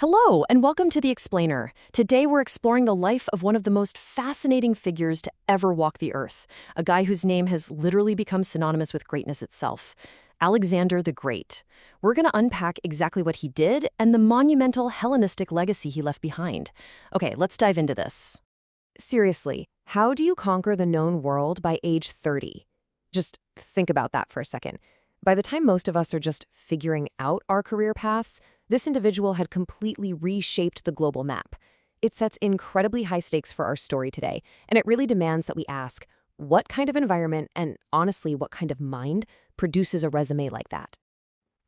Hello, and welcome to The Explainer. Today we're exploring the life of one of the most fascinating figures to ever walk the earth, a guy whose name has literally become synonymous with greatness itself, Alexander the Great. We're going to unpack exactly what he did and the monumental Hellenistic legacy he left behind. Okay, let's dive into this. Seriously, how do you conquer the known world by age 30? Just think about that for a second. By the time most of us are just figuring out our career paths, this individual had completely reshaped the global map. It sets incredibly high stakes for our story today, and it really demands that we ask, what kind of environment and, honestly, what kind of mind produces a resume like that?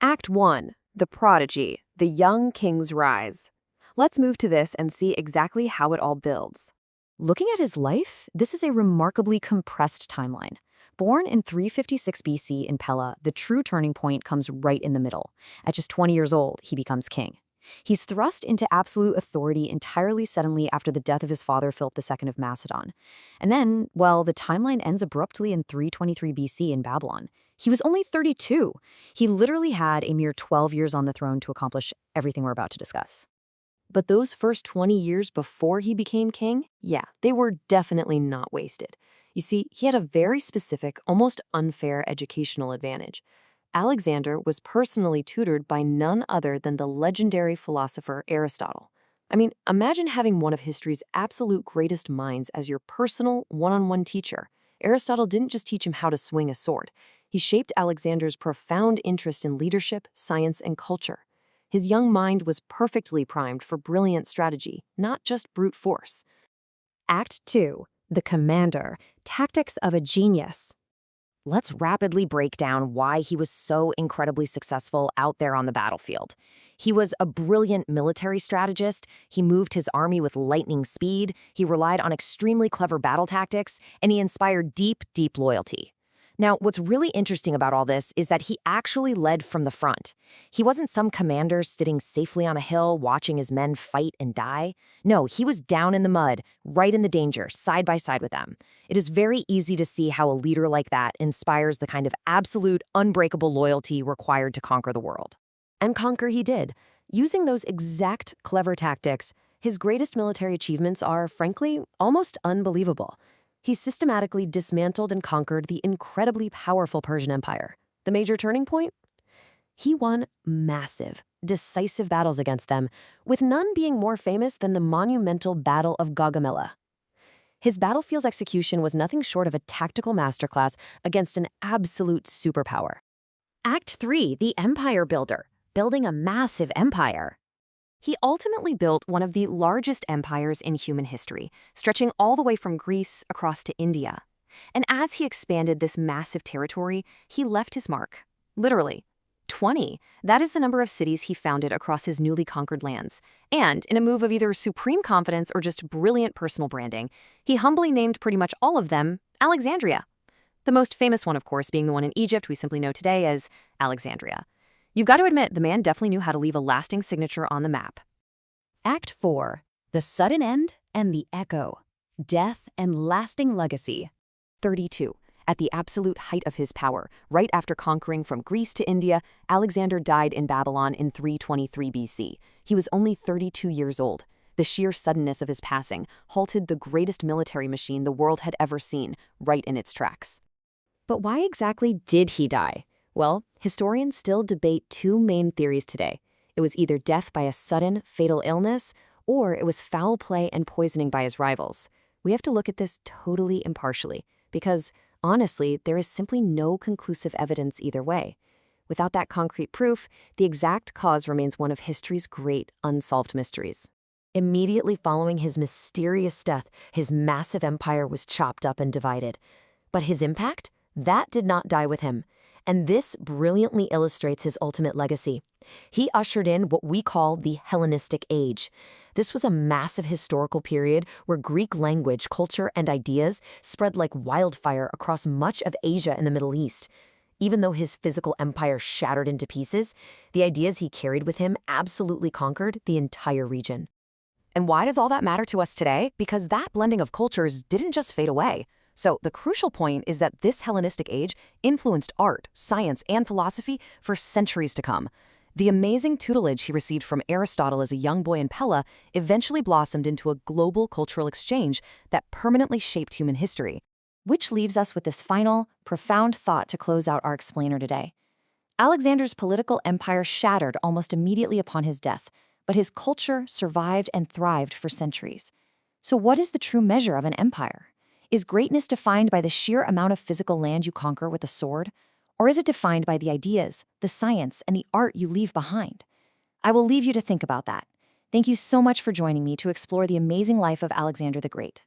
Act 1. The Prodigy, the Young King's Rise. Let's move to this and see exactly how it all builds. Looking at his life, this is a remarkably compressed timeline. Born in 356 BC in Pella, the true turning point comes right in the middle. At just 20 years old, he becomes king. He's thrust into absolute authority entirely suddenly after the death of his father, Philip II of Macedon. And then, well, the timeline ends abruptly in 323 BC in Babylon. He was only 32. He literally had a mere 12 years on the throne to accomplish everything we're about to discuss. But those first 20 years before he became king, yeah, they were definitely not wasted. You see, he had a very specific, almost unfair educational advantage. Alexander was personally tutored by none other than the legendary philosopher Aristotle. I mean, imagine having one of history's absolute greatest minds as your personal, one-on-one teacher. Aristotle didn't just teach him how to swing a sword. He shaped Alexander's profound interest in leadership, science, and culture. His young mind was perfectly primed for brilliant strategy, not just brute force. Act 2. The Commander, Tactics of a Genius. Let's rapidly break down why he was so incredibly successful out there on the battlefield. He was a brilliant military strategist, he moved his army with lightning speed, he relied on extremely clever battle tactics, and he inspired deep, deep loyalty. Now, what's really interesting about all this is that he actually led from the front. He wasn't some commander sitting safely on a hill watching his men fight and die. No, he was down in the mud, right in the danger, side by side with them. It is very easy to see how a leader like that inspires the kind of absolute, unbreakable loyalty required to conquer the world. And conquer he did. Using those exact clever tactics, his greatest military achievements are, frankly, almost unbelievable. He systematically dismantled and conquered the incredibly powerful Persian Empire. The major turning point? He won massive, decisive battles against them, with none being more famous than the monumental Battle of Gaugamela. His battlefield's execution was nothing short of a tactical masterclass against an absolute superpower. Act 3. The Empire Builder, building a massive empire. He ultimately built one of the largest empires in human history, stretching all the way from Greece across to India. And as he expanded this massive territory, he left his mark. Literally. 20. That is the number of cities he founded across his newly conquered lands. And in a move of either supreme confidence or just brilliant personal branding, he humbly named pretty much all of them Alexandria. The most famous one, of course, being the one in Egypt we simply know today as Alexandria. You've got to admit, the man definitely knew how to leave a lasting signature on the map. Act 4. The Sudden End and the Echo. Death and Lasting Legacy. 32. At the absolute height of his power, right after conquering from Greece to India, Alexander died in Babylon in 323 BC. He was only 32 years old. The sheer suddenness of his passing halted the greatest military machine the world had ever seen, right in its tracks. But why exactly did he die? Well, historians still debate two main theories today. It was either death by a sudden, fatal illness, or it was foul play and poisoning by his rivals. We have to look at this totally impartially, because, honestly, there is simply no conclusive evidence either way. Without that concrete proof, the exact cause remains one of history's great unsolved mysteries. Immediately following his mysterious death, his massive empire was chopped up and divided. But his impact? That did not die with him. And this brilliantly illustrates his ultimate legacy. He ushered in what we call the Hellenistic Age. This was a massive historical period where Greek language, culture, and ideas spread like wildfire across much of Asia and the Middle East. Even though his physical empire shattered into pieces, the ideas he carried with him absolutely conquered the entire region. And why does all that matter to us today? Because that blending of cultures didn't just fade away. So the crucial point is that this Hellenistic age influenced art, science, and philosophy for centuries to come. The amazing tutelage he received from Aristotle as a young boy in Pella eventually blossomed into a global cultural exchange that permanently shaped human history. Which leaves us with this final, profound thought to close out our explainer today. Alexander's political empire shattered almost immediately upon his death, but his culture survived and thrived for centuries. So what is the true measure of an empire? Is greatness defined by the sheer amount of physical land you conquer with a sword? Or is it defined by the ideas, the science, and the art you leave behind? I will leave you to think about that. Thank you so much for joining me to explore the amazing life of Alexander the Great.